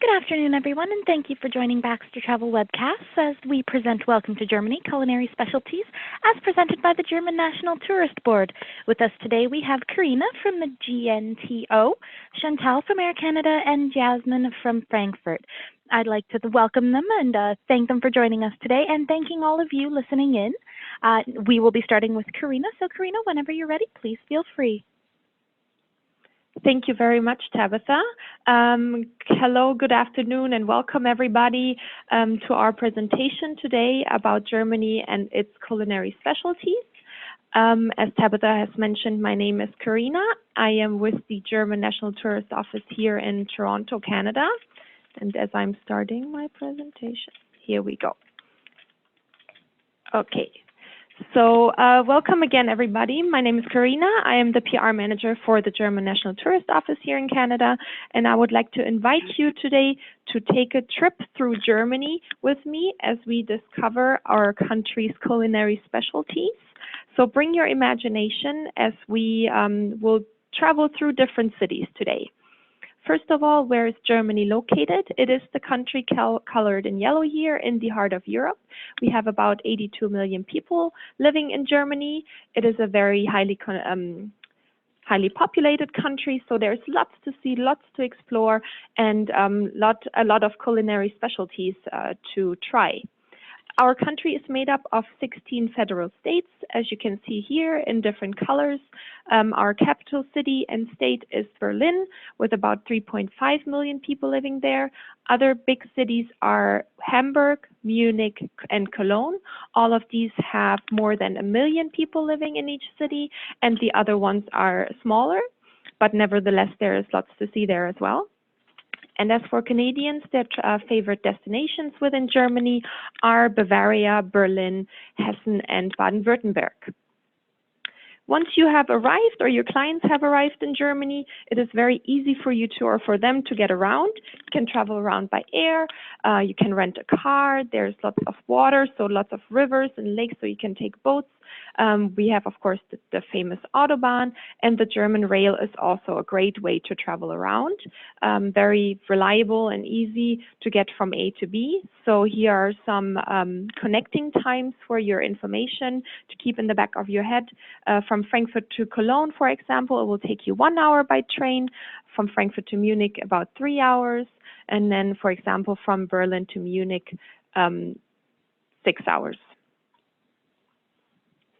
Good afternoon, everyone, and thank you for joining Baxter Travel Webcast as we present Welcome to Germany, Culinary Specialties, as presented by the German National Tourist Board. With us today, we have Karina from the GNTO, Chantal from Air Canada, and Jasmine from Frankfurt. I'd like to welcome them and thank them for joining us today, and thanking all of you listening in. We will be starting with Karina. So, Karina, whenever you're ready, please feel free. Thank you very much, Tabitha. Hello, good afternoon, and welcome everybody to our presentation today about Germany and its culinary specialties. As Tabitha has mentioned, my name is Karina. I am with the German National Tourist Office here in Toronto, Canada. And as I'm starting my presentation, here we go. Okay. So welcome again, everybody. My name is Karina. I am the PR manager for the German National Tourist Office here in Canada, and I would like to invite you today to take a trip through Germany with me as we discover our country's culinary specialties. So bring your imagination as we will travel through different cities today. First of all, where is Germany located? It is the country colored in yellow here in the heart of Europe. We have about 82 million people living in Germany. It is a very highly populated country, so there's lots to see, lots to explore, and a lot of culinary specialties to try. Our country is made up of 16 federal states, as you can see here in different colors. Our capital city and state is Berlin, with about 3.5 million people living there. Other big cities are Hamburg, Munich, and Cologne. All of these have more than 1 million people living in each city, and the other ones are smaller, but nevertheless, there is lots to see there as well. And as for Canadians, their favorite destinations within Germany are Bavaria, Berlin, Hessen, and Baden-Württemberg. Once you have arrived or your clients have arrived in Germany, it is very easy for you to or for them to get around. You can travel around by air, you can rent a car, there's lots of water, so lots of rivers and lakes, so you can take boats. We have, of course, the famous Autobahn, and the German rail is also a great way to travel around. Very reliable and easy to get from A to B. So here are some connecting times for your information to keep in the back of your head. From Frankfurt to Cologne, for example, it will take you 1 hour by train. From Frankfurt to Munich, about 3 hours. And then, for example, from Berlin to Munich, 6 hours.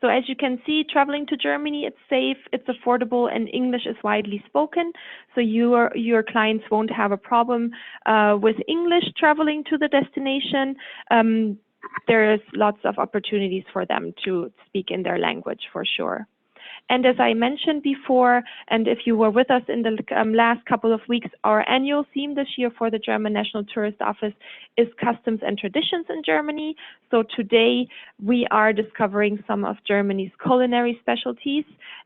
So as you can see, traveling to Germany, it's safe, it's affordable, and English is widely spoken. So your clients won't have a problem with English traveling to the destination. There is lots of opportunities for them to speak in their language for sure. And as I mentioned before, and if you were with us in the last couple of weeks, our annual theme this year for the German National Tourist Office is Customs and Traditions in Germany. So today we are discovering some of Germany's culinary specialties.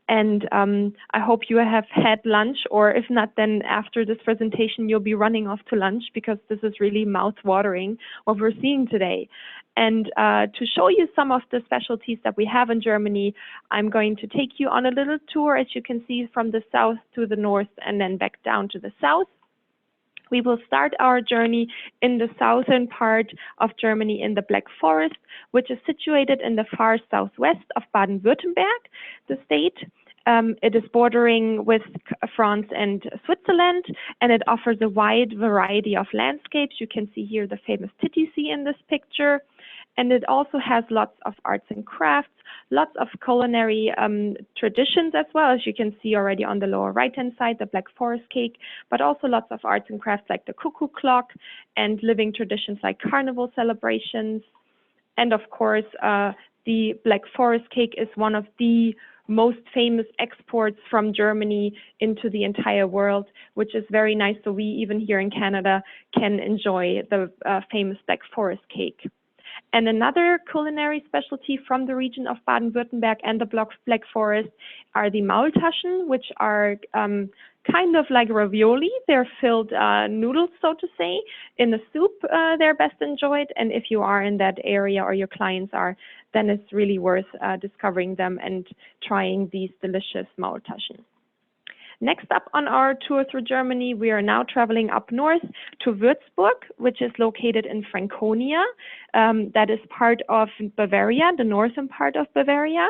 And I hope you have had lunch, or if not, then after this presentation, you'll be running off to lunch, because this is really mouth-watering what we're seeing today. And to show you some of the specialties that we have in Germany, I'm going to take you on a little tour, as you can see, from the south to the north and then back down to the south. We will start our journey in the southern part of Germany in the Black Forest, which is situated in the far southwest of Baden-Württemberg, the state. It is bordering with France and Switzerland, and it offers a wide variety of landscapes. You can see here the famous Titisee in this picture. And it also has lots of arts and crafts, lots of culinary traditions as well, as you can see already on the lower right-hand side, the Black Forest cake, but also lots of arts and crafts like the cuckoo clock, and living traditions like carnival celebrations. And of course, the Black Forest cake is one of the most famous exports from Germany into the entire world, which is very nice. So we, even here in Canada, can enjoy the famous Black Forest cake. And another culinary specialty from the region of Baden-Württemberg and the Black Forest are the Maultaschen, which are kind of like ravioli. They're filled noodles, so to say, in a soup. They're best enjoyed. And if you are in that area or your clients are, then it's really worth discovering them and trying these delicious Maultaschen. Next up on our tour through Germany, we are now traveling up north to Würzburg, which is located in Franconia. That is part of Bavaria, the northern part of Bavaria.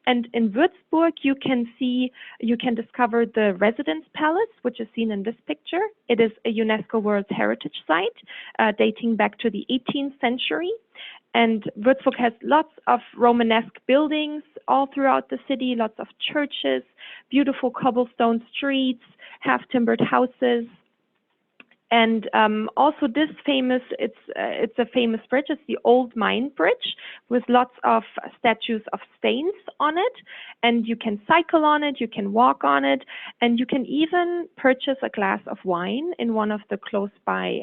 And in Würzburg, you can discover the Residence Palace, which is seen in this picture. It is a UNESCO World Heritage Site dating back to the 18th century. And Würzburg has lots of Romanesque buildings all throughout the city, lots of churches, beautiful cobblestone streets, half-timbered houses. And also this famous, it's a famous bridge, it's the Old Main Bridge with lots of statues of saints on it. And you can cycle on it, you can walk on it, and you can even purchase a glass of wine in one of the close by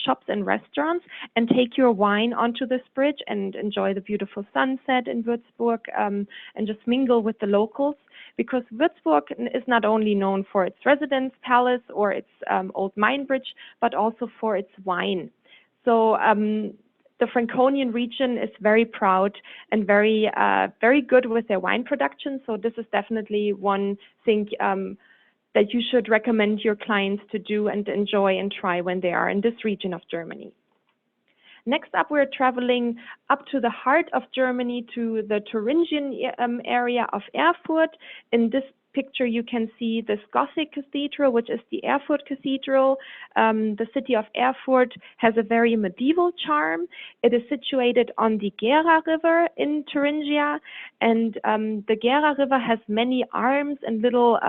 shops and restaurants and take your wine onto this bridge and enjoy the beautiful sunset in Würzburg and just mingle with the locals. Because Würzburg is not only known for its residence palace or its Old Main Bridge, but also for its wine. So the Franconian region is very proud and very good with their wine production. So this is definitely one thing that you should recommend your clients to do and enjoy and try when they are in this region of Germany. Next up, we're traveling up to the heart of Germany to the Thuringian area of Erfurt. In this picture, you can see this Gothic cathedral, which is the Erfurt Cathedral. The city of Erfurt has a very medieval charm. It is situated on the Gera River in Thuringia, and the Gera River has many arms and little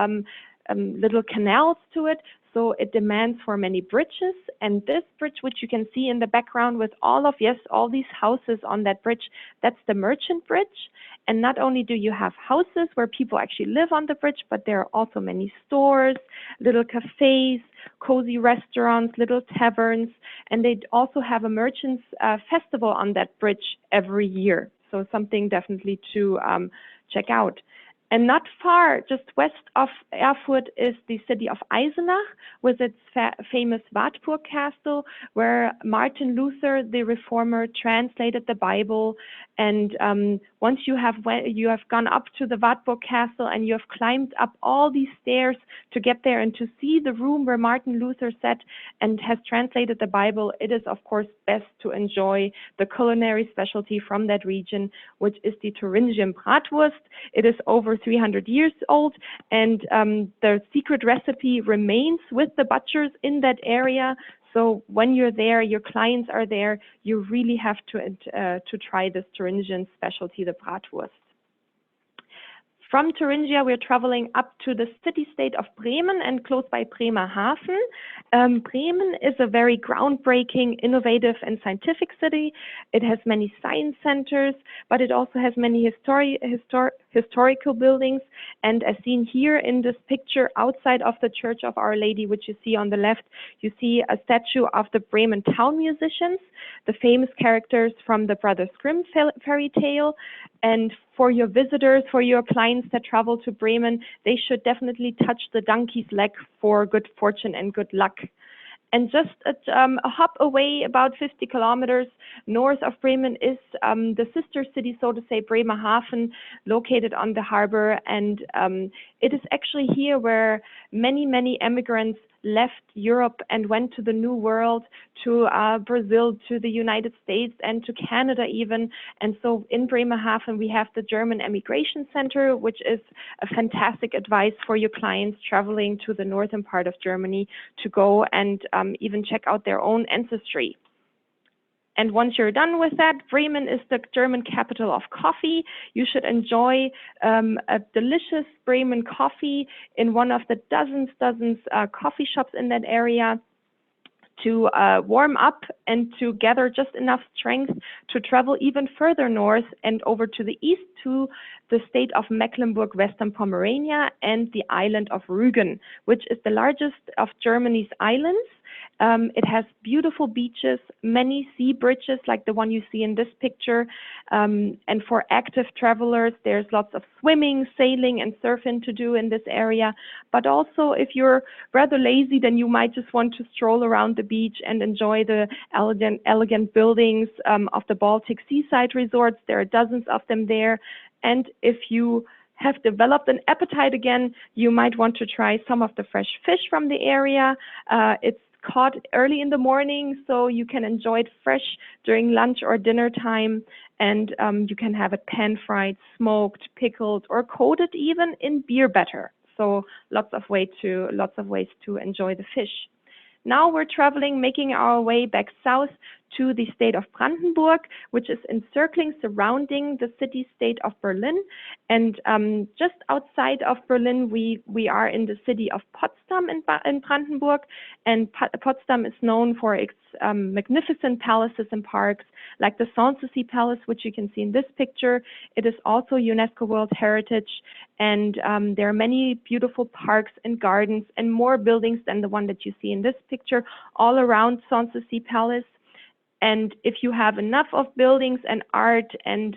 canals to it. So it demands for many bridges, and this bridge, which you can see in the background with all these houses on that bridge, that's the Merchant Bridge. And not only do you have houses where people actually live on the bridge, but there are also many stores, little cafes, cozy restaurants, little taverns, and they also have a merchants festival on that bridge every year. So something definitely to check out. And not far, just west of Erfurt, is the city of Eisenach with its famous Wartburg Castle, where Martin Luther, the reformer, translated the Bible. And once you have gone up to the Wartburg Castle and you have climbed up all these stairs to get there and to see the room where Martin Luther sat and has translated the Bible, it is, of course, best to enjoy the culinary specialty from that region, which is the Thuringian Bratwurst. It is over 300 years old, and the secret recipe remains with the butchers in that area. So when you're there, your clients are there, you really have to try this Thuringian specialty, the Bratwurst. From Thuringia, we're traveling up to the city-state of Bremen and close by Bremerhaven. Bremen is a very groundbreaking, innovative, and scientific city. It has many science centers, but it also has many historical buildings. And as seen here in this picture, outside of the Church of Our Lady, which you see on the left, you see a statue of the Bremen town musicians, the famous characters from the Brothers Grimm fairy tale. And for your visitors, for your clients that travel to Bremen, they should definitely touch the donkey's leg for good fortune and good luck. And just a hop away, about 50 kilometers north of Bremen, is the sister city, so to say, Bremerhaven, located on the harbor. And it is actually here where many, many immigrants left Europe and went to the New World, to Brazil, to the United States, and to Canada even. And so in Bremerhaven, we have the German Emigration Center, which is a fantastic advice for your clients traveling to the northern part of Germany to go and even check out their own ancestry. And once you're done with that, Bremen is the German capital of coffee. You should enjoy a delicious Bremen coffee in one of the dozens coffee shops in that area to warm up and to gather just enough strength to travel even further north and over to the east to the state of Mecklenburg-Western Pomerania and the island of Rügen, which is the largest of Germany's islands. It has beautiful beaches, many sea bridges like the one you see in this picture. And for active travelers, there's lots of swimming, sailing, and surfing to do in this area. But also, if you're rather lazy, then you might just want to stroll around the beach and enjoy the elegant buildings of the Baltic seaside resorts. There are dozens of them there. And if you have developed an appetite again, you might want to try some of the fresh fish from the area. It's caught early in the morning, so you can enjoy it fresh during lunch or dinner time, and you can have it pan-fried, smoked, pickled, or coated even in beer batter. So lots of ways to enjoy the fish. Now we're traveling, making our way back south to the state of Brandenburg, which is encircling, surrounding the city-state of Berlin. And just outside of Berlin, we are in the city of Potsdam in Brandenburg. And Potsdam is known for its magnificent palaces and parks, like the Sanssouci Palace, which you can see in this picture. It is also UNESCO World Heritage, and there are many beautiful parks and gardens and more buildings than the one that you see in this picture all around Sanssouci Palace. And if you have enough of buildings and art and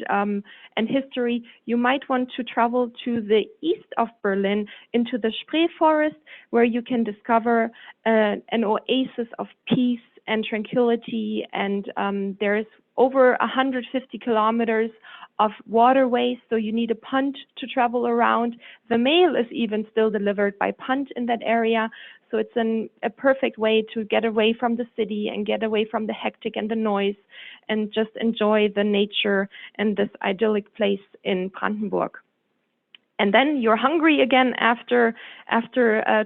history, you might want to travel to the east of Berlin into the Spree Forest, where you can discover an oasis of peace and tranquility. And there's over 150 kilometers of waterways, so you need a punt to travel around. The mail is even still delivered by punt in that area. So it's a perfect way to get away from the city and get away from the hectic and the noise and just enjoy the nature and this idyllic place in Brandenburg. And then you're hungry again after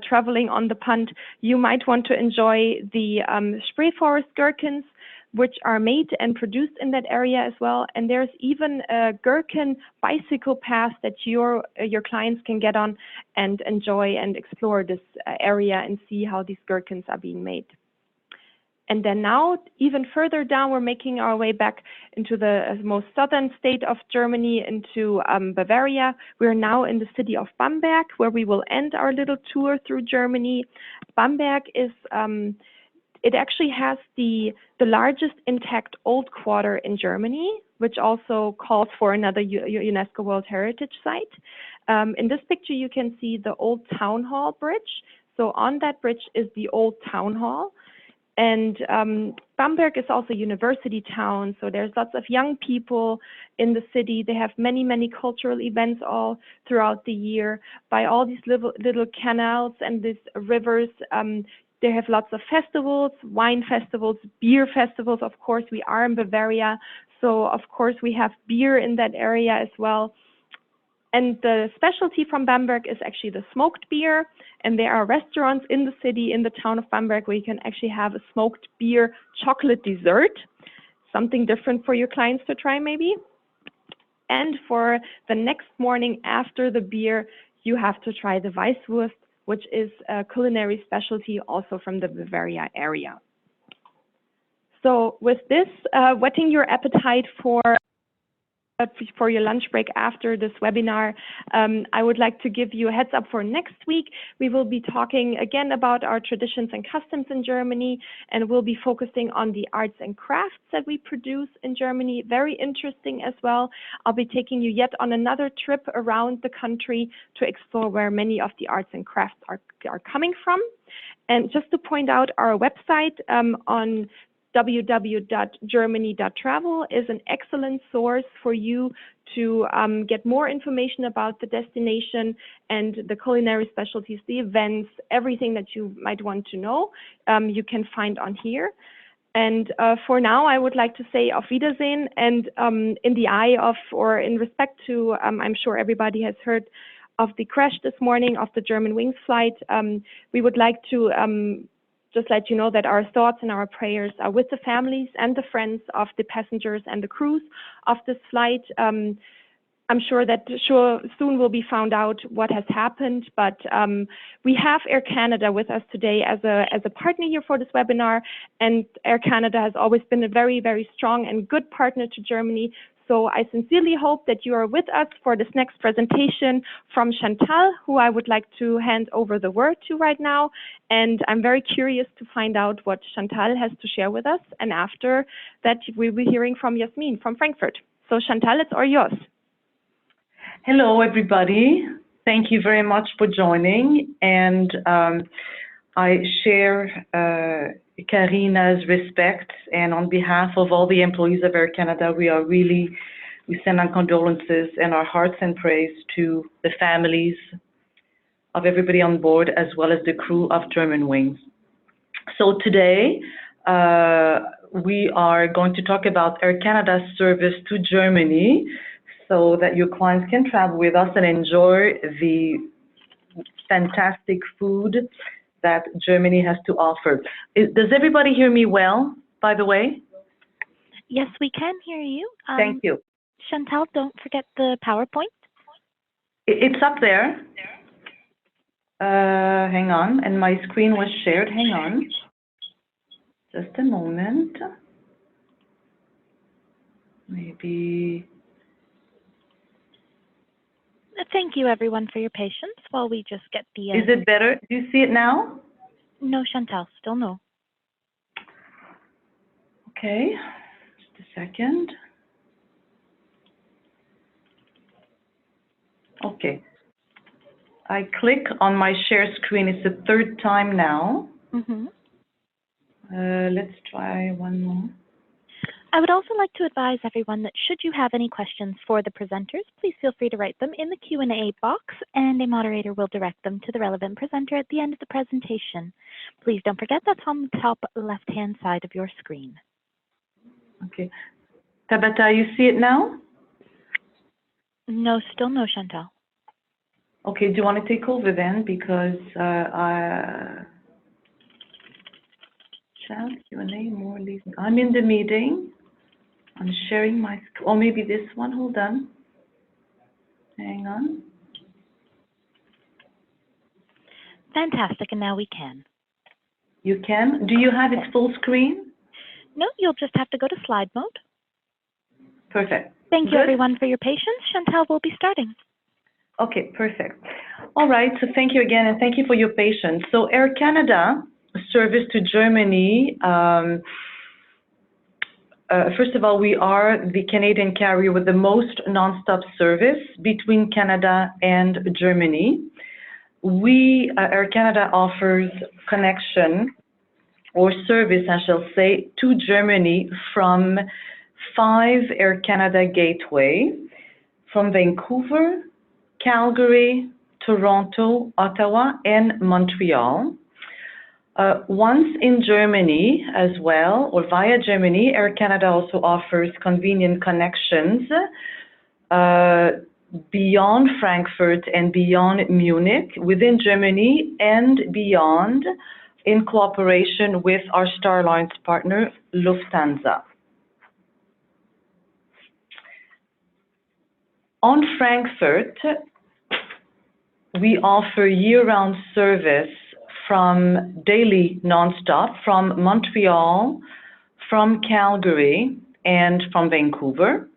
traveling on the punt. You might want to enjoy the Spree Forest gherkins, which are made and produced in that area as well. And there's even a gherkin bicycle path that your clients can get on and enjoy and explore this area and see how these gherkins are being made. And then now, even further down, we're making our way back into the most southern state of Germany, into Bavaria. We're now in the city of Bamberg, where we will end our little tour through Germany. Bamberg is it actually has the largest intact old quarter in Germany, which also calls for another UNESCO World Heritage Site. In this picture, you can see the old town hall bridge. So on that bridge is the old town hall. And Bamberg is also a university town, so there's lots of young people in the city. They have many, many cultural events all throughout the year. By all these little canals and these rivers, they have lots of festivals, wine festivals, beer festivals. Of course, we are in Bavaria, so of course we have beer in that area as well. And the specialty from Bamberg is actually the smoked beer. And there are restaurants in the city, in the town of Bamberg, where you can actually have a smoked beer chocolate dessert, something different for your clients to try maybe. And for the next morning after the beer, you have to try the Weißwurst, which is a culinary specialty also from the Bavaria area. So with this, whetting your appetite for your lunch break after this webinar, I would like to give you a heads up for next week. We will be talking again about our traditions and customs in Germany, and we'll be focusing on the arts and crafts that we produce in Germany. Very interesting as well. I'll be taking you yet on another trip around the country to explore where many of the arts and crafts are coming from. And just to point out, our website on www.germany.travel is an excellent source for you to get more information about the destination and the culinary specialties, the events, everything that you might want to know, you can find on here. And for now, I would like to say auf Wiedersehen, and in the eye of, or in respect to, I'm sure everybody has heard of the crash this morning of the Germanwings flight. We would like to just let you know that our thoughts and our prayers are with the families and the friends of the passengers and the crews of this flight. I'm sure that soon will be found out what has happened, but we have Air Canada with us today as a partner here for this webinar, and Air Canada has always been a very, very strong and good partner to Germany. So I sincerely hope that you are with us for this next presentation from Chantal, who I would like to hand over the word to right now. And I'm very curious to find out what Chantal has to share with us. And after that, we'll be hearing from Yasmin from Frankfurt. So Chantal, it's all yours. Hello, everybody. Thank you very much for joining. And I share Karina's respect, and on behalf of all the employees of Air Canada, we are really, We send our condolences and our hearts and praise to the families of everybody on board, as well as the crew of Germanwings. So today, we are going to talk about Air Canada's service to Germany so that your clients can travel with us and enjoy the fantastic food that Germany has to offer. Does everybody hear me well, by the way? Yes, we can hear you. Thank you. Chantal, don't forget the PowerPoint. It's up there. Hang on, and my screen was shared. Hang on. Just a moment. Maybe. Thank you, everyone, for your patience while we just get the... Is it better? Do you see it now? No, Chantal, still no. Okay, just a second. Okay. I click on my share screen. It's the third time now. Mm-hmm. Let's try one more. I would also like to advise everyone that should you have any questions for the presenters, please feel free to write them in the Q&A box, and a moderator will direct them to the relevant presenter at the end of the presentation. Please don't forget that's on the top left-hand side of your screen. Okay. Tabata, you see it now? No, still no, Chantal. Okay, do you want to take over then? Because chat, Q&A, more leaving. I'm in the meeting. I'm sharing my, or maybe this one, hold on. Hang on. Fantastic, and now we can. You can? Do you have it full screen? No, you'll just have to go to slide mode. Perfect. Thank you, Good. everyone, for your patience. Chantal will be starting. Okay, perfect. All right, so thank you again, and thank you for your patience. So Air Canada service to Germany, first of all, we are the Canadian carrier with the most non-stop service between Canada and Germany. We, Air Canada, offers connection or service, I shall say, to Germany from 5 Air Canada gateway, from Vancouver, Calgary, Toronto, Ottawa, and Montreal. Once in Germany as well, or via Germany, Air Canada also offers convenient connections beyond Frankfurt and beyond Munich, within Germany and beyond, in cooperation with our Star Alliance partner, Lufthansa. On Frankfurt, we offer year-round service from daily non-stop from Montreal, from Calgary, and from Vancouver.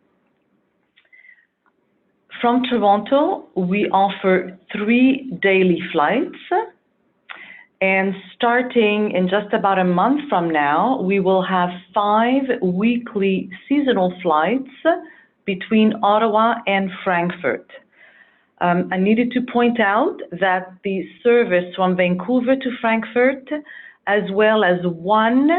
From Toronto, we offer 3 daily flights. And starting in just about a month from now, we will have 5 weekly seasonal flights between Ottawa and Frankfurt. I needed to point out that the service from Vancouver to Frankfurt, as well as one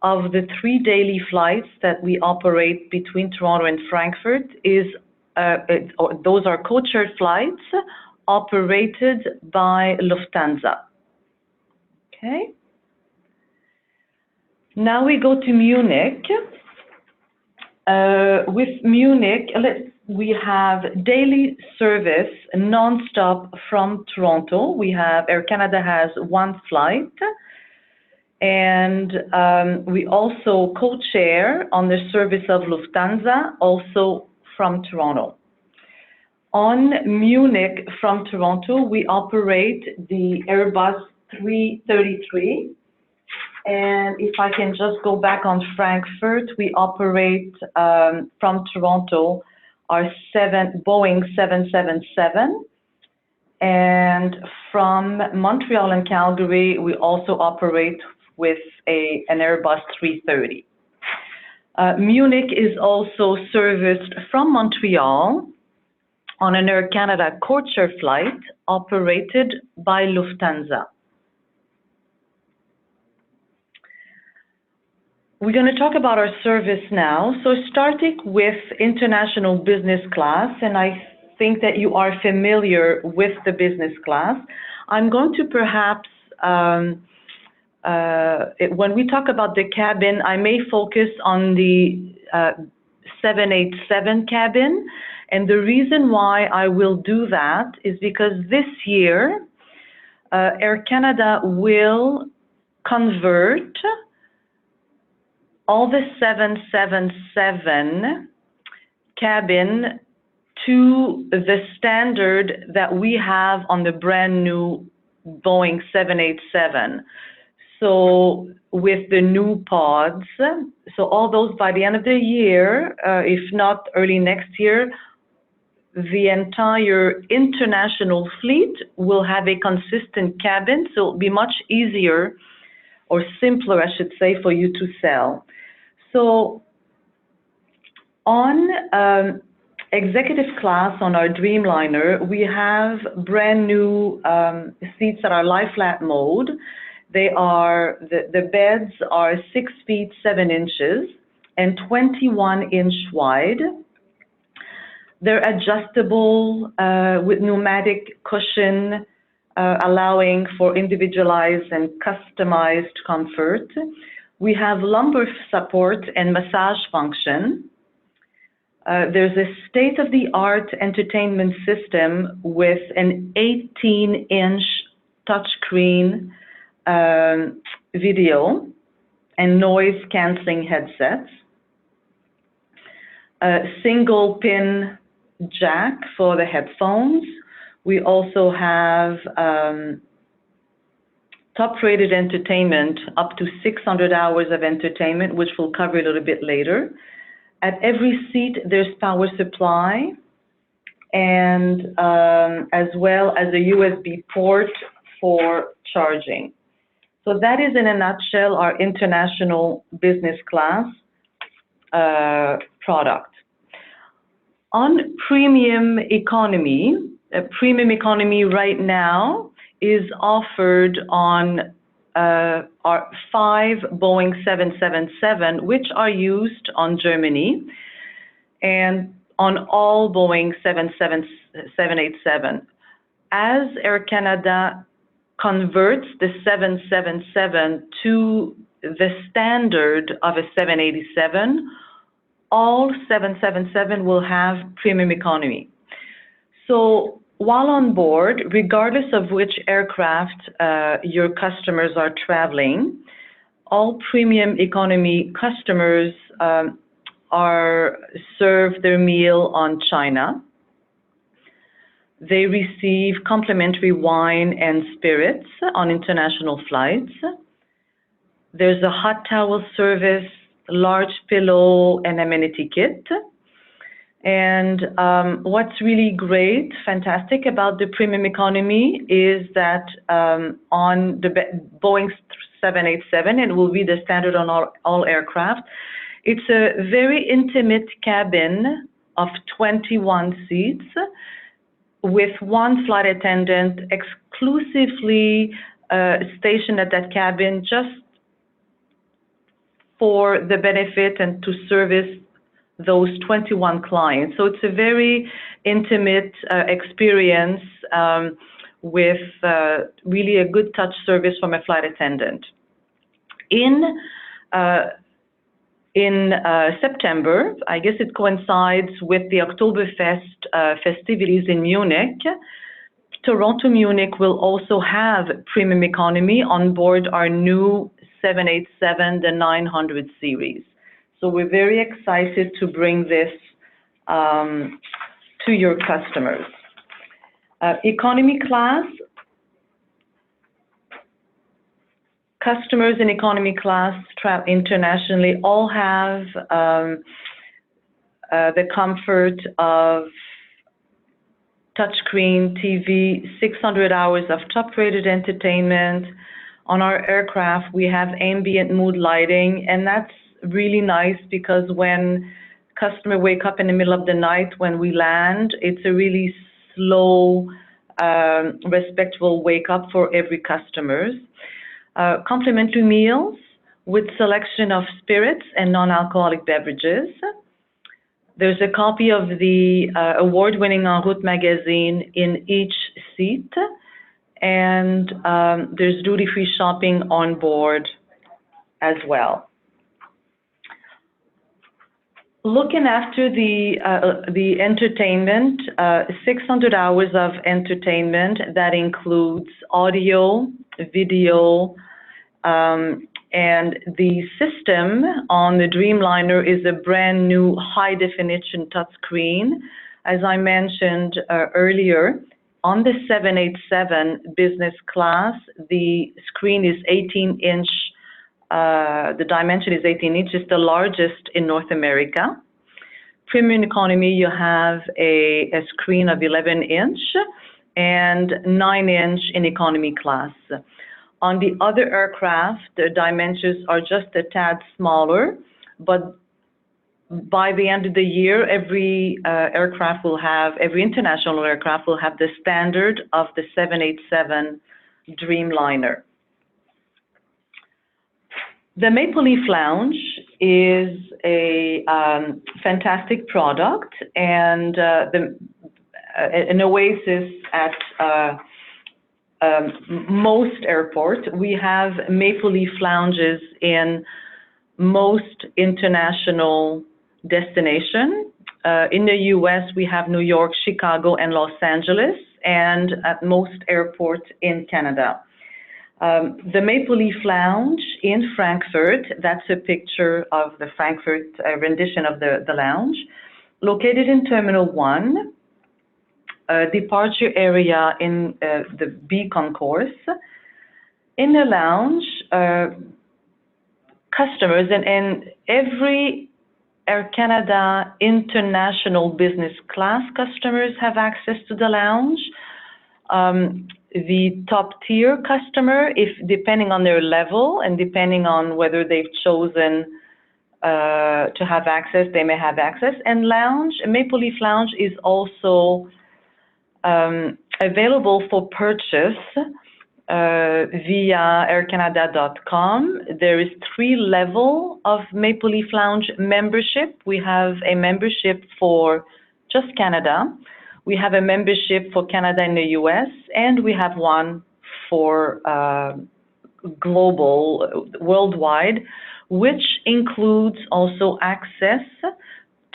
of the 3 daily flights that we operate between Toronto and Frankfurt, is those are code-shared flights operated by Lufthansa. Okay. Now we go to Munich. With Munich, we have daily service non-stop from Toronto. We have, Air Canada has 1 flight, and we also co-share on the service of Lufthansa, also from Toronto. On Munich from Toronto, we operate the Airbus 333. And if I can just go back on Frankfurt, we operate from Toronto our Boeing 777. And from Montreal and Calgary, we also operate with an Airbus 330. Munich is also serviced from Montreal on an Air Canada codeshare flight operated by Lufthansa. we're going to talk about our service now. So starting with international business class, and I think that you are familiar with the business class. I'm going to perhaps, when we talk about the cabin, I may focus on the 787 cabin. And the reason why I will do that is because this year, Air Canada will convert all the 777 cabin to the standard that we have on the brand new Boeing 787. So with the new pods, so all those by the end of the year, if not early next year, the entire international fleet will have a consistent cabin, so it'll be much easier or simpler, I should say, for you to sell. So on executive class on our Dreamliner, we have brand new seats that are lie flat mode. They are, the beds are 6 feet 7 inches and 21-inch wide. They're adjustable with pneumatic cushion, allowing for individualized and customized comfort. We have lumbar support and massage function. There's a state-of-the-art entertainment system with an 18-inch touchscreen video and noise-canceling headsets. A single pin jack for the headphones. We also have top-rated entertainment, up to 600 hours of entertainment, which we'll cover a little bit later. At every seat, there's power supply, and as well as a USB port for charging. So that is, in a nutshell, our international business class product. On premium economy right now is offered on our 5 Boeing 777, which are used on Germany, and on all Boeing 787. As Air Canada converts the 777 to the standard of a 787, all 777 will have premium economy. So while on board, regardless of which aircraft your customers are traveling, all premium economy customers are served their meal on China. They receive complimentary wine and spirits on international flights. There's a hot towel service, large pillow, and amenity kit. And what's really great, fantastic about the premium economy is that on the Boeing 787, and will be the standard on all aircraft, it's a very intimate cabin of 21 seats with one flight attendant exclusively stationed at that cabin just for the benefit and to service those 21 clients. So it's a very intimate experience with really a good touch service from a flight attendant. In September, I guess it coincides with the Oktoberfest festivities in Munich, Toronto Munich will also have premium economy on board our new 787, the 900 series. So we're very excited to bring this to your customers. Economy class, customers in economy class travel internationally all have the comfort of touchscreen TV, 600 hours of top-rated entertainment. On our aircraft, we have ambient mood lighting, and that's really nice because when customers wake up in the middle of the night when we land, it's a really slow, respectful wake up for every customer. Complimentary meals with selection of spirits and non-alcoholic beverages. There's a copy of the award-winning En Route magazine in each seat, and there's duty-free shopping on board as well. Looking after the entertainment, 600 hours of entertainment that includes audio, video, and the system on the Dreamliner is a brand new high-definition touchscreen. As I mentioned earlier, on the 787 business class, the screen is 18-inch. The dimension is 18 inches, the largest in North America. Premium economy, you have a screen of 11-inch and 9-inch in economy class. On the other aircraft, the dimensions are just a tad smaller, but by the end of the year, every international aircraft will have the standard of the 787 Dreamliner. The Maple Leaf Lounge is a fantastic product and an oasis at most airports. We have Maple Leaf Lounges in most international destinations. In the US, we have New York, Chicago, and Los Angeles, and at most airports in Canada. The Maple Leaf Lounge in Frankfurt, that's a picture of the Frankfurt rendition of the lounge, located in Terminal 1, departure area in the B concourse. In the lounge, customers and every Air Canada international business class customers have access to the lounge. The top tier customer, if depending on their level and depending on whether they've chosen to have access, they may have access. And lounge, Maple Leaf Lounge is also available for purchase via aircanada.com. There is 3 levels of Maple Leaf Lounge membership. We have a membership for just Canada. We have a membership for Canada and the US, and we have one for worldwide, which includes also access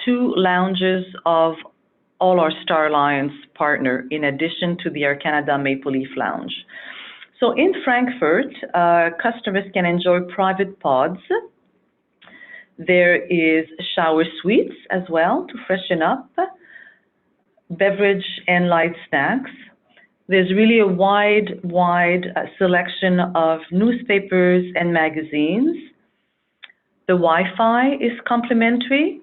to lounges of all our Star Alliance partners, in addition to the Air Canada Maple Leaf Lounge. So in Frankfurt, customers can enjoy private pods. There is shower suites as well to freshen up, beverage and light snacks. There's really a wide selection of newspapers and magazines. The Wi-Fi is complimentary,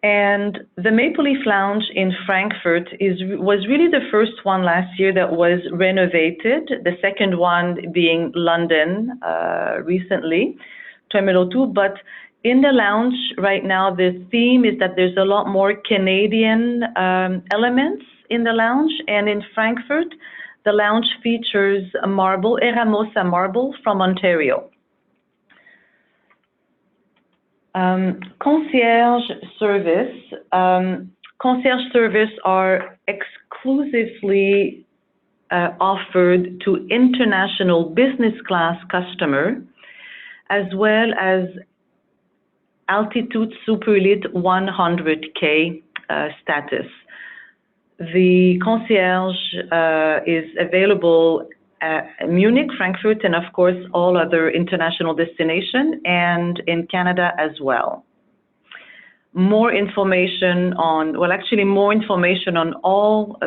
and the Maple Leaf Lounge in Frankfurt was really the first one last year that was renovated, the second one being London recently, Terminal 2, but in the lounge right now, the theme is that there's a lot more Canadian elements in the lounge, and in Frankfurt, the lounge features a marble, Eramosa marble from Ontario. Concierge Service. Concierge Service are exclusively offered to international business class customer, as well as Altitude Super Elite 100K status. The concierge is available at Munich, Frankfurt, and of course all other international destinations, and in Canada as well. More information on, well, actually more information on all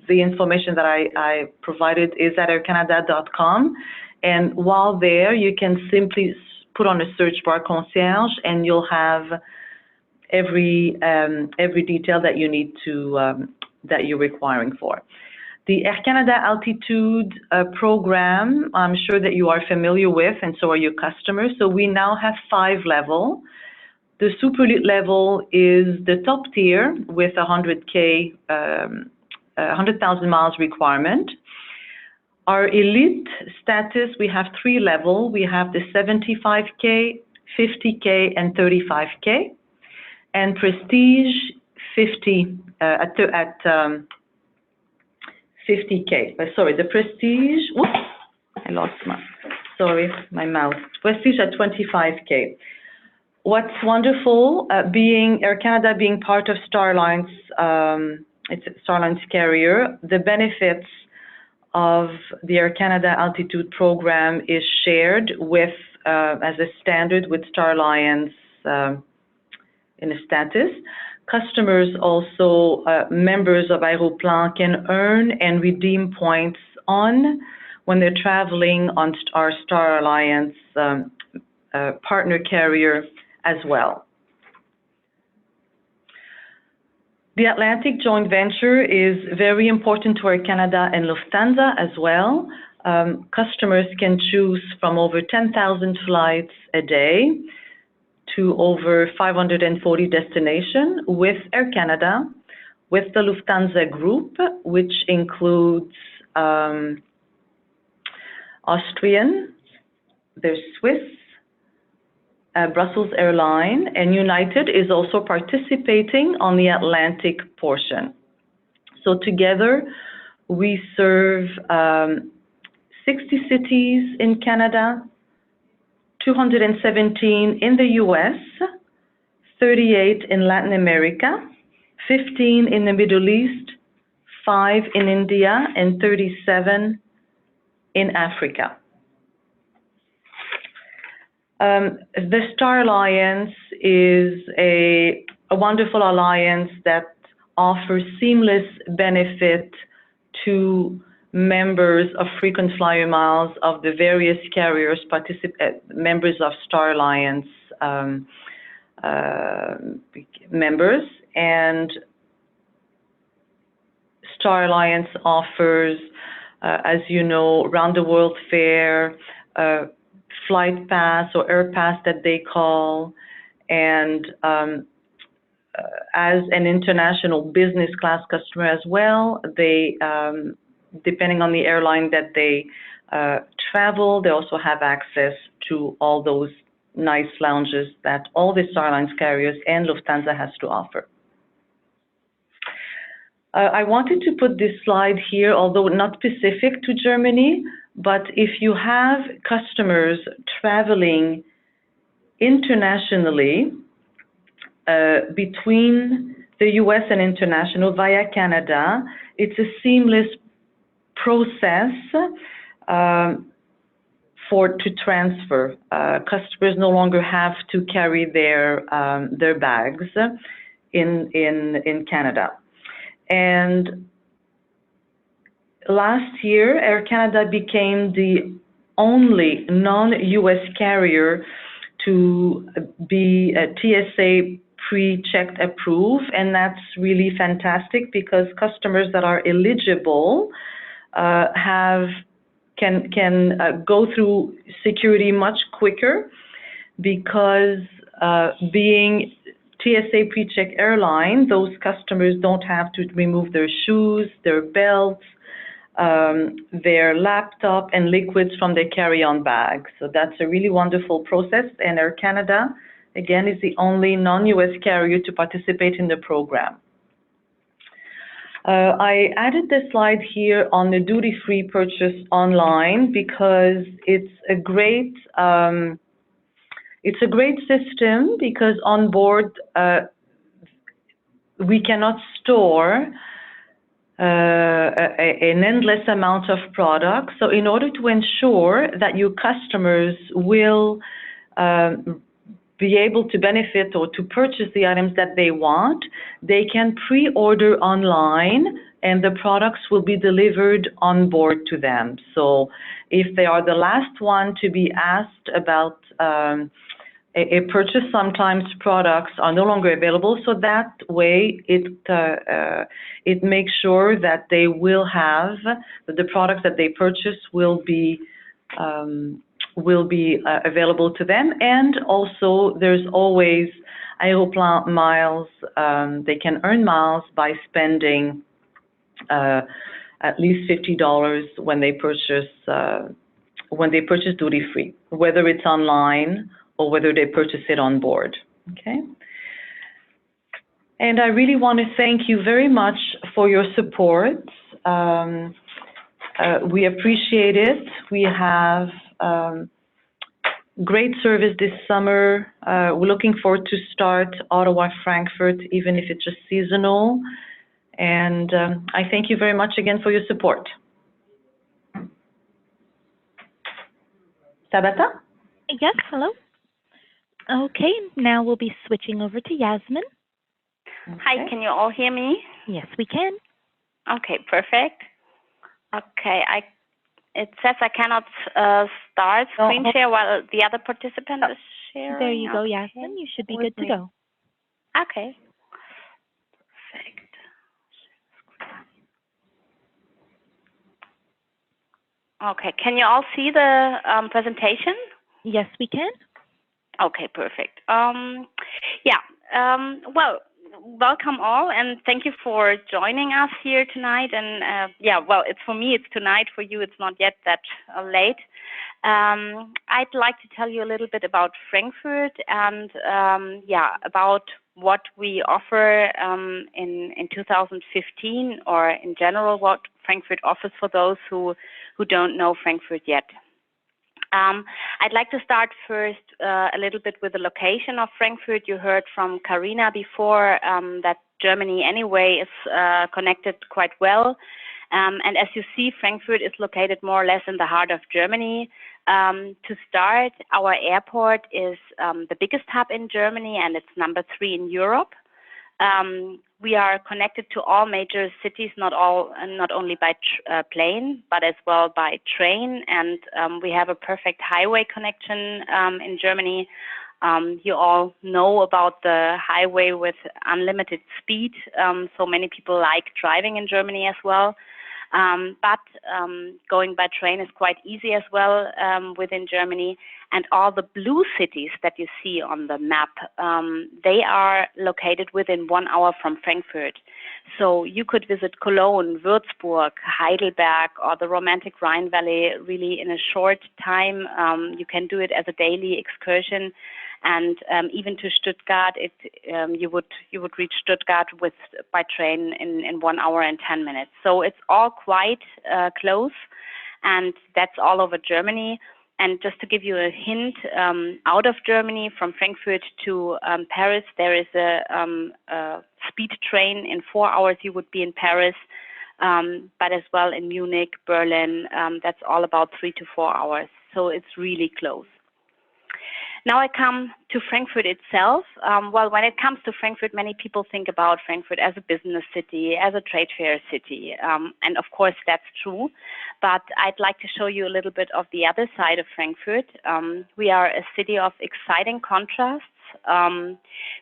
the information that I provided is at aircanada.com, and while there you can simply put on a search bar concierge and you'll have every detail that you need to that you're requiring for. The Air Canada Altitude program, I'm sure that you are familiar with, and so are your customers. So we now have 5 levels. The Super Elite level is the top tier with 100,000 miles requirement. Our elite status, we have 3 levels. We have the 75K, 50K, and 35K. And prestige 50K. Sorry, the prestige, whoops, I lost my mouse. Prestige at 25K. What's wonderful, being Air Canada being part of Starline's, it's Starline's carrier, the benefits of the Air Canada Altitude program is shared with, as a standard with Star Alliance in a status. Customers also, members of Aéroplan, can earn and redeem points when they're traveling on our Star Alliance partner carrier as well. The Atlantic joint venture is very important to Air Canada and Lufthansa as well. Customers can choose from over 10,000 flights a day to over 540 destinations with Air Canada, with the Lufthansa Group, which includes Austrian, there's Swiss, Brussels Airline, and United is also participating on the Atlantic portion. So together, we serve 60 cities in Canada, 217 in the US, 38 in Latin America, 15 in the Middle East, 5 in India, and 37 in Africa. The Star Alliance is a wonderful alliance that offers seamless benefit to members of frequent flyer miles of the various carriers, members of Star Alliance members. And Star Alliance offers, as you know, round-the-world fare, flight pass or air pass that they call, and as an international business class customer as well, they, depending on the airline that they travel, they also have access to all those nice lounges that all the Star Alliance carriers and Lufthansa has to offer. I wanted to put this slide here, although not specific to Germany, but if you have customers traveling internationally between the US and international via Canada, it's a seamless process to transfer. Customers no longer have to carry their bags in Canada. And last year, Air Canada became the only non-US carrier to be a TSA pre-checked approved, and that's really fantastic because customers that are eligible can go through security much quicker because being TSA pre-check airline, those customers don't have to remove their shoes, their belts, their laptop and liquids from their carry-on bag. So that's a really wonderful process, and Air Canada, again, is the only non-US carrier to participate in the program. I added this slide here on the duty-free purchase online because it's a great system because on board we cannot store an endless amount of products. So in order to ensure that your customers will be able to benefit or to purchase the items that they want, they can pre-order online and the products will be delivered on board to them. So if they are the last one to be asked about a purchase, sometimes products are no longer available. So that way it makes sure that they will have, that the products that they purchase will be available to them. And also there's always Aéroplan miles. They can earn miles by spending at least $50 when they purchase duty-free, whether it's online or whether they purchase it on board. Okay. And I really want to thank you very much for your support. We appreciate it. We have great service this summer. We're looking forward to start Ottawa, Frankfurt, even if it's just seasonal. And I thank you very much again for your support. Tabata? Yes, hello. Okay, now we'll be switching over to Yasmin. Okay. Hi, can you all hear me? Yes, we can. Okay, perfect. Okay, it says I cannot start screen share while the other participant is sharing. There you go, Yasmin. You should be good to go. Okay. Perfect. Okay, can you all see the presentation? Yes, we can. Okay, perfect. Well, welcome all, and thank you for joining us here tonight. And well, it's for me, it's tonight. For you, it's not yet that late. I'd like to tell you a little bit about Frankfurt and about what we offer in 2015, or in general, what Frankfurt offers for those who don't know Frankfurt yet. I'd like to start first a little bit with the location of Frankfurt. You heard from Karina before that Germany anyway is connected quite well. And as you see, Frankfurt is located more or less in the heart of Germany. To start, our airport is the biggest hub in Germany, and it's number 3 in Europe. We are connected to all major cities, not only by plane, but as well by train. And we have a perfect highway connection in Germany. You all know about the highway with unlimited speed. So many people like driving in Germany as well. But going by train is quite easy as well within Germany. And all the blue cities that you see on the map, they are located within 1 hour from Frankfurt. So you could visit Cologne, Würzburg, Heidelberg, or the romantic Rhine Valley really in a short time. You can do it as a daily excursion. And even to Stuttgart, you would reach Stuttgart by train in 1 hour and 10 minutes. So it's all quite close, and that's all over Germany. And just to give you a hint, out of Germany, from Frankfurt to Paris, there is a speed train. In 4 hours, you would be in Paris, but as well in Munich, Berlin. That's all about 3 to 4 hours. So it's really close. Now I come to Frankfurt itself. Well, when it comes to Frankfurt, many people think about Frankfurt as a business city, as a trade fair city. And of course, that's true. But I'd like to show you a little bit of the other side of Frankfurt. We are a city of exciting contrasts,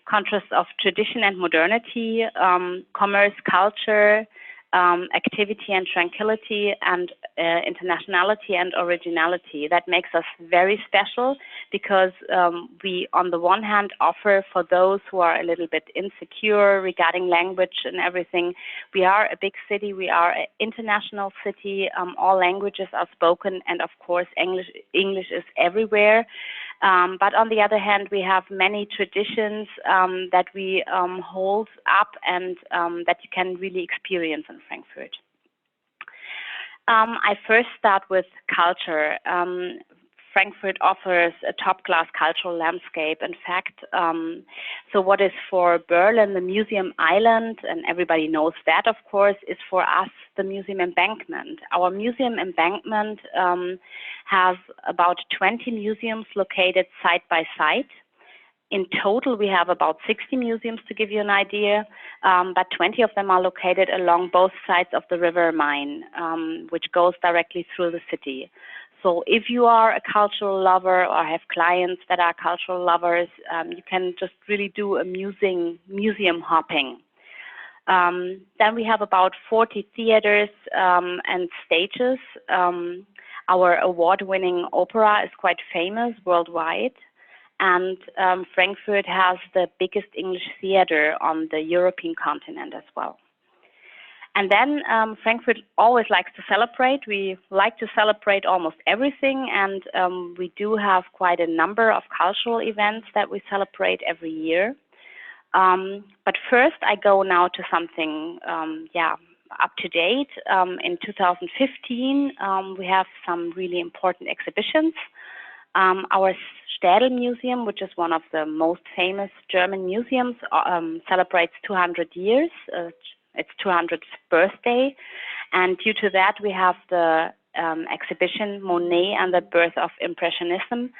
contrasts of tradition and modernity, commerce, culture, activity and tranquility, and internationality and originality. That makes us very special because we, on the one hand, offer for those who are a little bit insecure regarding language and everything. We are a big city. We are an international city. All languages are spoken, and of course, English is everywhere. But on the other hand, we have many traditions that we hold up and that you can really experience in Frankfurt. I first start with culture. Frankfurt offers a top-class cultural landscape. In fact, so what is for Berlin the Museum Island, and everybody knows that, of course, is for us the Museum Embankment. Our Museum Embankment has about 20 museums located side by side. In total, we have about 60 museums, to give you an idea, but 20 of them are located along both sides of the River Main, which goes directly through the city. So if you are a cultural lover or have clients that are cultural lovers, you can just really do a museum hopping. Then we have about 40 theaters and stages. Our award-winning opera is quite famous worldwide. And Frankfurt has the biggest English theater on the European continent as well. And then Frankfurt always likes to celebrate. We like to celebrate almost everything, and we do have quite a number of cultural events that we celebrate every year. But first, I go now to something, up to date. In 2015, we have some really important exhibitions. Our Städel Museum, which is one of the most famous German museums, celebrates 200 years. Its 200th birthday, and due to that, we have the exhibition Monet and the Birth of Impressionism.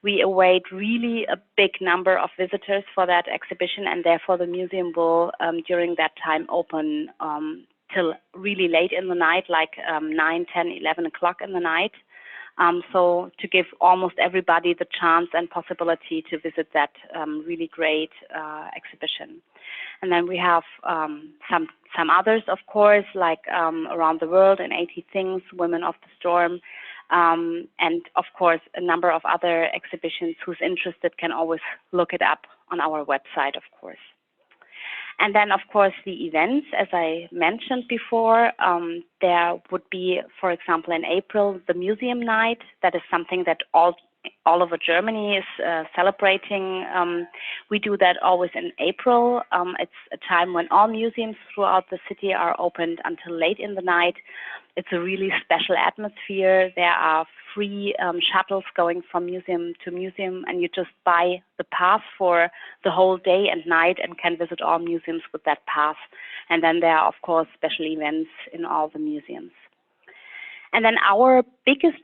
We await really a big number of visitors for that exhibition, and therefore the museum will, during that time, open till really late in the night, like 9, 10, 11 o'clock in the night. So to give almost everybody the chance and possibility to visit that really great exhibition. And then we have some others, of course, like Around the World in 80 Things, Women of the Storm, and of course a number of other exhibitions. Who's interested can always look it up on our website, of course. And then, of course, the events, as I mentioned before, there would be, for example, in April, the museum night. That is something that all over Germany is celebrating. We do that always in April. It's a time when all museums throughout the city are opened until late in the night. It's a really special atmosphere. There are free shuttles going from museum to museum, and you just buy the pass for the whole day and night and can visit all museums with that pass. And then there are, of course, special events in all the museums. And then our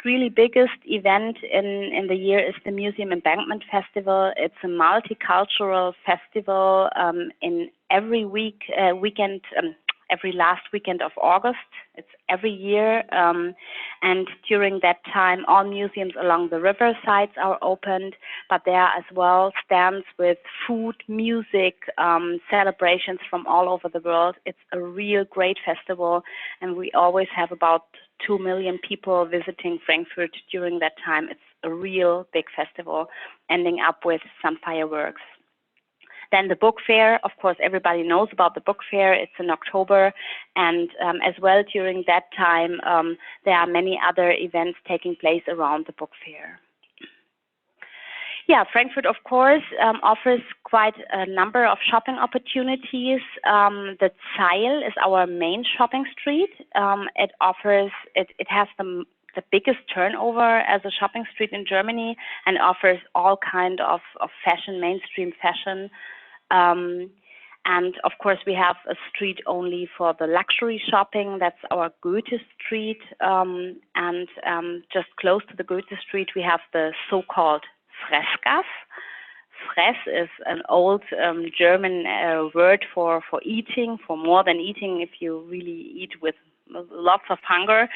really biggest event in the year is the Museum Embankment Festival. It's a multicultural festival in every weekend, every last weekend of August. It's every year, and during that time, all museums along the river sides are opened, but there are as well stands with food, music, celebrations from all over the world. It's a real great festival, and we always have about 2 million people visiting Frankfurt during that time. It's a real big festival, ending up with some fireworks. Then the book fair, of course, everybody knows about the book fair. It's in October, and as well during that time, there are many other events taking place around the book fair. Yeah, Frankfurt, of course, offers quite a number of shopping opportunities. The Zeil is our main shopping street. It has the biggest turnover as a shopping street in Germany, and offers all kind of fashion, mainstream fashion. And of course, we have a street only for the luxury shopping. That's our Goethe Street. And just close to the Goethe Street, we have the so-called Fressgasse. Fress is an old German word for eating, for more than eating, if you really eat with lots of hunger.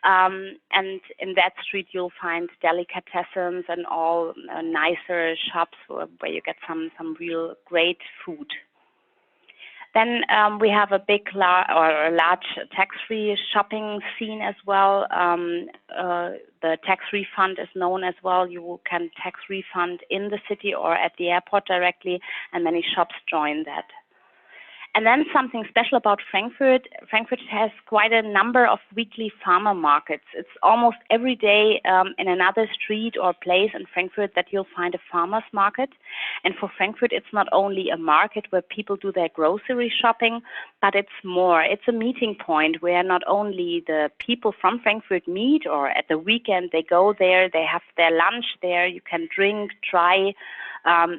And in that street, you'll find delicatessens and all nicer shops where you get some real great food. Then we have a large tax-free shopping scene as well. The tax refund is known as well. You can tax refund in the city or at the airport directly, and many shops join that. And then something special about Frankfurt. Frankfurt has quite a number of weekly farmer markets. It's almost every day in another street or place in Frankfurt that you'll find a farmer's market. And for Frankfurt, it's not only a market where people do their grocery shopping, but it's more. It's a meeting point where not only the people from Frankfurt meet, or at the weekend they go there, they have their lunch there, you can drink, try,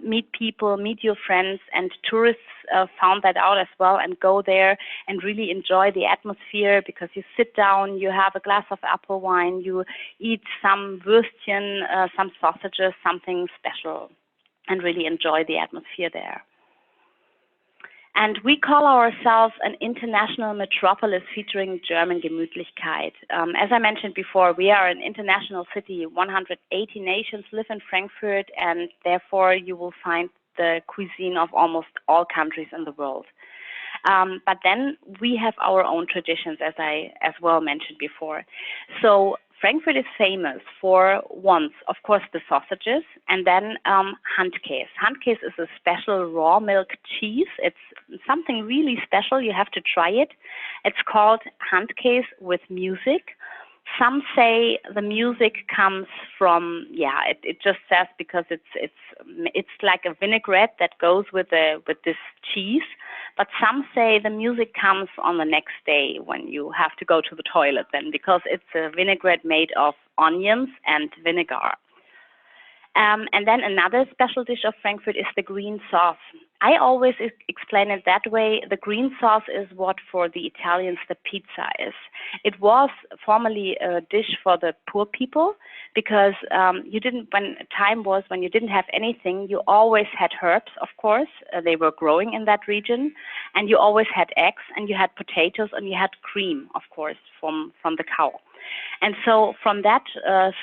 meet people, meet your friends, and tourists found that out as well and go there and really enjoy the atmosphere, because you sit down, you have a glass of apple wine, you eat some Würstchen, some sausages, something special, and really enjoy the atmosphere there. And we call ourselves an international metropolis featuring German Gemütlichkeit. As I mentioned before, we are an international city. 180 nations live in Frankfurt, and therefore you will find the cuisine of almost all countries in the world. But then we have our own traditions, as I as well mentioned before. So Frankfurt is famous for, once, of course, the sausages, and then Handkäse. Handkäse is a special raw milk cheese. It's something really special. You have to try it. It's called Handkäse with music. Some say the music comes from, it just says because it's like a vinaigrette that goes with this cheese. But some say the music comes on the next day when you have to go to the toilet then, because it's a vinaigrette made of onions and vinegar. And then another special dish of Frankfurt is the green sauce. I always explain it that way. The green sauce is what for the Italians the pizza is. It was formerly a dish for the poor people because when you didn't have anything, you always had herbs, of course. They were growing in that region. And you always had eggs and you had potatoes and you had cream, of course, from the cow. And so from that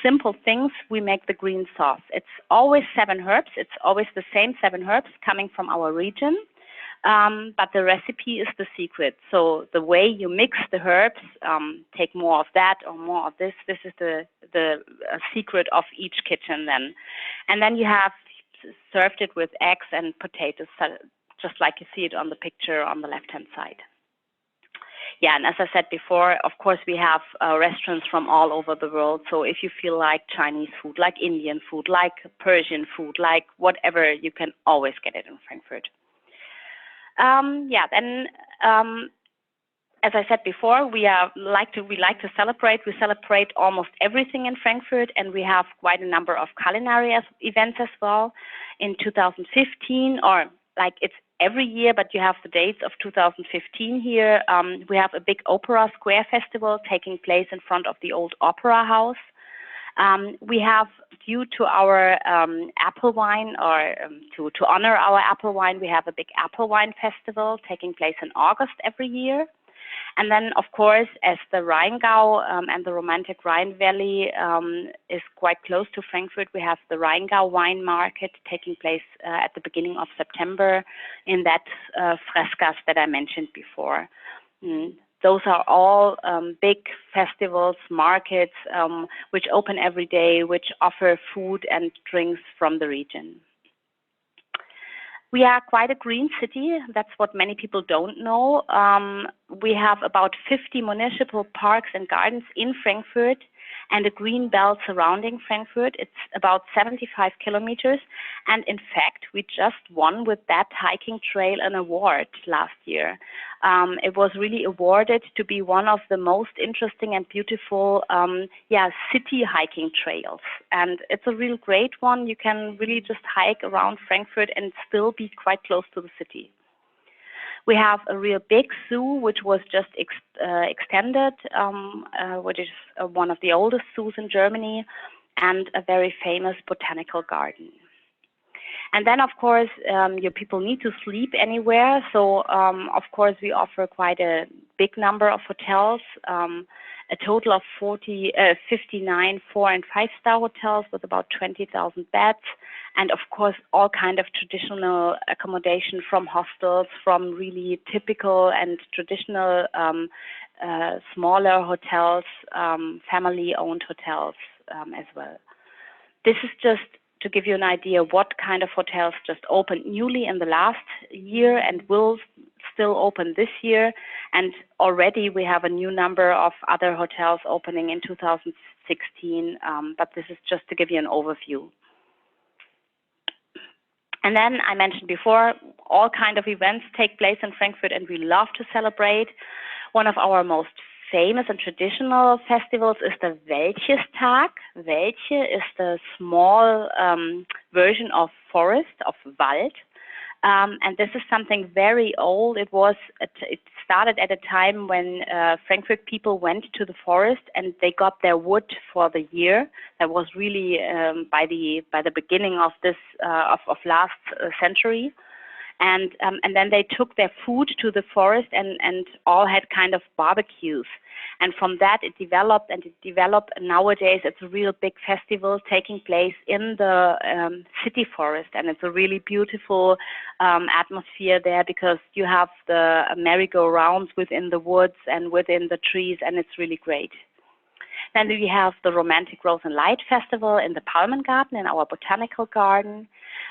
simple things, we make the green sauce. It's always 7 herbs. It's always the same 7 herbs coming from our region. But the recipe is the secret. So the way you mix the herbs, take more of that or more of this is the secret of each kitchen then. And then you have served it with eggs and potatoes, just like you see it on the picture on the left-hand side. Yeah, and as I said before, of course, we have restaurants from all over the world. So if you feel like Chinese food, like Indian food, like Persian food, like whatever, you can always get it in Frankfurt. As I said before, we like to celebrate. We celebrate almost everything in Frankfurt, and we have quite a number of culinary events as well. In 2015, or like it's every year, but you have the dates of 2015 here. We have a big Opera Square Festival taking place in front of the old Opera House. We have, due to our apple wine, or to honor our apple wine, we have a big apple wine festival taking place in August every year. And then, of course, as the Rheingau and the romantic Rhine Valley is quite close to Frankfurt, we have the Rheingau wine market taking place at the beginning of September in that Freskas that I mentioned before. Those are all big festivals, markets, which open every day, which offer food and drinks from the region. We are quite a green city. That's what many people don't know. We have about 50 municipal parks and gardens in Frankfurt and a green belt surrounding Frankfurt. It's about 75 kilometers. And in fact, we just won with that hiking trail an award last year. It was really awarded to be one of the most interesting and beautiful city hiking trails. And it's a real great one. You can really just hike around Frankfurt and still be quite close to the city. We have a real big zoo, which was just extended, which is one of the oldest zoos in Germany, and a very famous botanical garden. And then, of course, your people need to sleep anywhere. So, of course, we offer quite a big number of hotels, a total of 59 4- and 5-star hotels with about 20,000 beds. And of course, all kind of traditional accommodation, from hostels, from really typical and traditional smaller hotels, family-owned hotels as well. This is just to give you an idea what kind of hotels just opened newly in the last year and will still open this year. And already we have a new number of other hotels opening in 2016, but this is just to give you an overview. And then I mentioned before, all kind of events take place in Frankfurt, and we love to celebrate. One of our most famous and traditional festivals is the Wäldchestag. Wäldche is the small version of forest, of Wald. And this is something very old. It started at a time when Frankfurt people went to the forest and they got their wood for the year. That was really by the beginning of this of last century. And then they took their food to the forest and all had kind of barbecues. And from that it developed. And nowadays it's a real big festival taking place in the city forest. And it's a really beautiful atmosphere there, because you have the merry-go-rounds within the woods and within the trees, and it's really great. Then we have the Romantic Rose and Light Festival in the Palmengarten, in our botanical garden.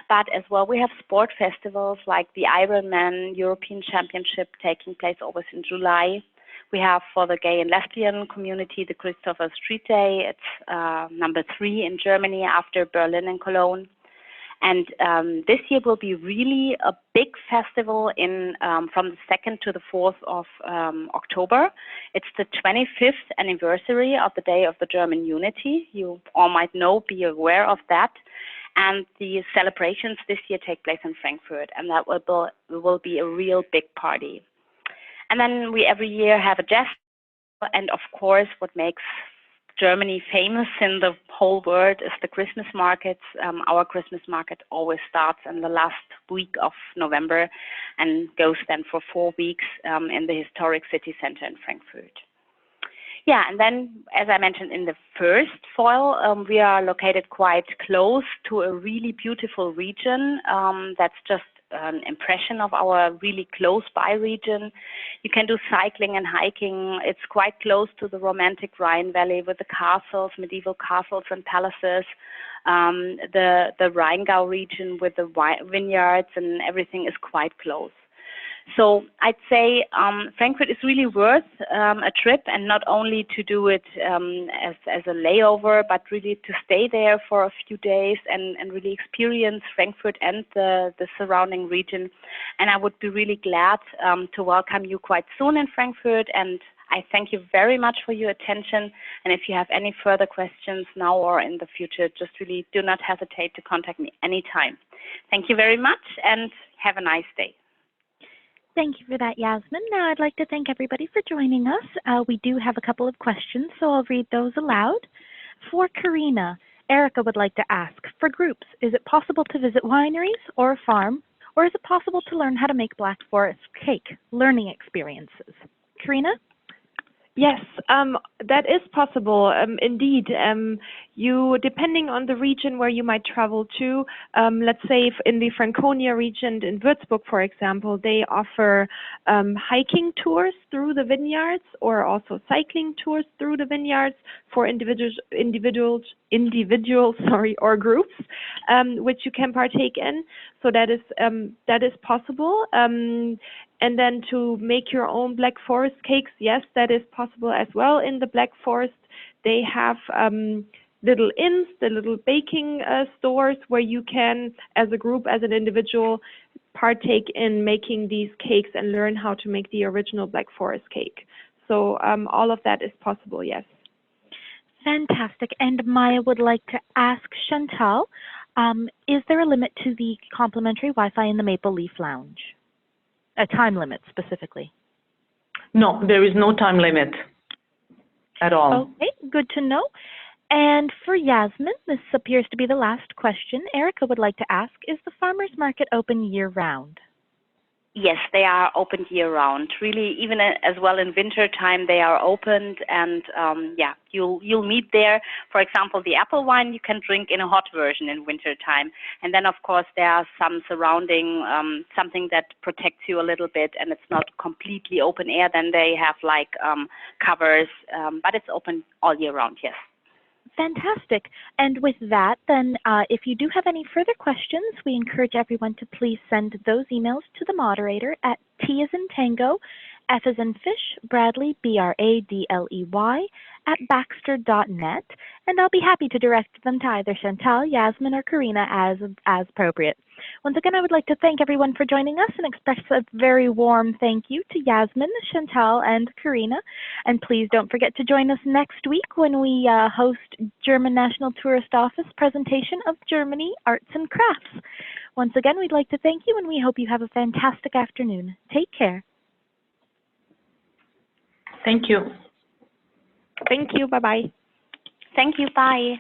But as well, we have sport festivals like the Ironman European Championship taking place always in July. We have for the gay and lesbian community the Christopher Street Day. It's number 3 in Germany after Berlin and Cologne. And this year will be really a big festival from the 2nd to the 4th of October. It's the 25th anniversary of the Day of the German Unity. You all might be aware of that. And the celebrations this year take place in Frankfurt, and that will be a real big party. And then we every year have a jazz, and of course what makes Germany famous in the whole world is the Christmas markets. Our Christmas market always starts in the last week of November and goes then for 4 weeks in the historic city center in Frankfurt. Yeah, and then, as I mentioned in the first foil, we are located quite close to a really beautiful region. That's just an impression of our really close by region. You can do cycling and hiking. It's quite close to the romantic Rhine Valley with the castles, medieval castles and palaces. The Rheingau region with the vineyards and everything is quite close. So I'd say Frankfurt is really worth a trip, and not only to do it as a layover, but really to stay there for a few days and really experience Frankfurt and the surrounding region. And I would be really glad to welcome you quite soon in Frankfurt. And I thank you very much for your attention. And if you have any further questions now or in the future, just really do not hesitate to contact me anytime. Thank you very much and have a nice day. Thank you for that, Yasmin. Now I'd like to thank everybody for joining us. We do have a couple of questions, so I'll read those aloud. For Karina, Erica would like to ask, for groups, is it possible to visit wineries or a farm, or is it possible to learn how to make Black Forest cake? Learning experiences. Karina? Yes, that is possible. Indeed, you, depending on the region where you might travel to, let's say if in the Franconia region in Würzburg, for example, they offer hiking tours through the vineyards, or also cycling tours through the vineyards for individuals, or groups, which you can partake in. So that is possible. And then to make your own Black Forest cakes, yes, that is possible as well. In the Black Forest, they have little inns, the little baking stores where you can, as a group, as an individual, partake in making these cakes and learn how to make the original Black Forest cake. So all of that is possible, yes. Fantastic. And Maya would like to ask Chantal, is there a limit to the complimentary Wi-Fi in the Maple Leaf Lounge? A time limit specifically? No, there is no time limit at all. Okay, good to know. And for Yasmin, this appears to be the last question. Erica would like to ask, is the farmers market open year-round? Yes, they are open year-round. Really, even as well in winter time, they are opened, and yeah, you'll meet there. For example, the apple wine you can drink in a hot version in winter time, and then of course there are some surrounding something that protects you a little bit, and it's not completely open air. Then they have like covers, but it's open all year round. Yes. Fantastic. And with that, then, if you do have any further questions, we encourage everyone to please send those emails to the moderator at T as in Tango, F as in Fish, Bradley, BRADLEY, at Baxter.net, and I'll be happy to direct them to either Chantal, Yasmin, or Karina as appropriate. Once again, I would like to thank everyone for joining us and express a very warm thank you to Yasmin, Chantal, and Karina. And please don't forget to join us next week when we host German National Tourist Office presentation of Germany Arts and Crafts. Once again, we'd like to thank you, and we hope you have a fantastic afternoon. Take care. Thank you. Thank you. Bye-bye. Thank you. Bye.